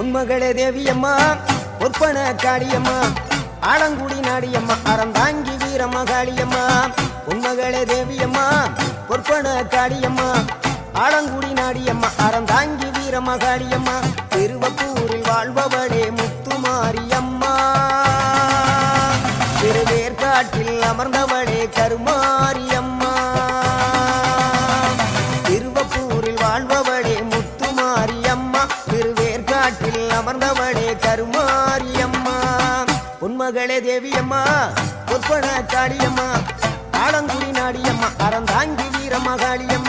உன்மகளே தேவியம்மா பொற்பன காளியம்மா ஆலங்குடி நாடியம்மா அறந்தாங்கி வீரமகாளியம்மா உன்மகளே தேவியம்மா பொற்பன காளியம்மா ஆலங்குடி நாடியம்மா அறந்தாங்கி வீரமகாளியம்மா திருவப்பூரில் வாழ்பவளே முத்துமாரியம்மா திருவேற்காட்டில் அமர்ந்தவளே கருமாரியம்மா திருவப்பூரில் வாழ்பவளே முத்துமாரியம்மா திருவேற்காட்டில் அமர்ந்தவளே கருமாரியம்மா உன்மகளே தேவியம்மா பொற்பன காளியம்மா ஆலங்குடி நாடியம்மா அறந்தாங்கி வீரமகாளியம்மா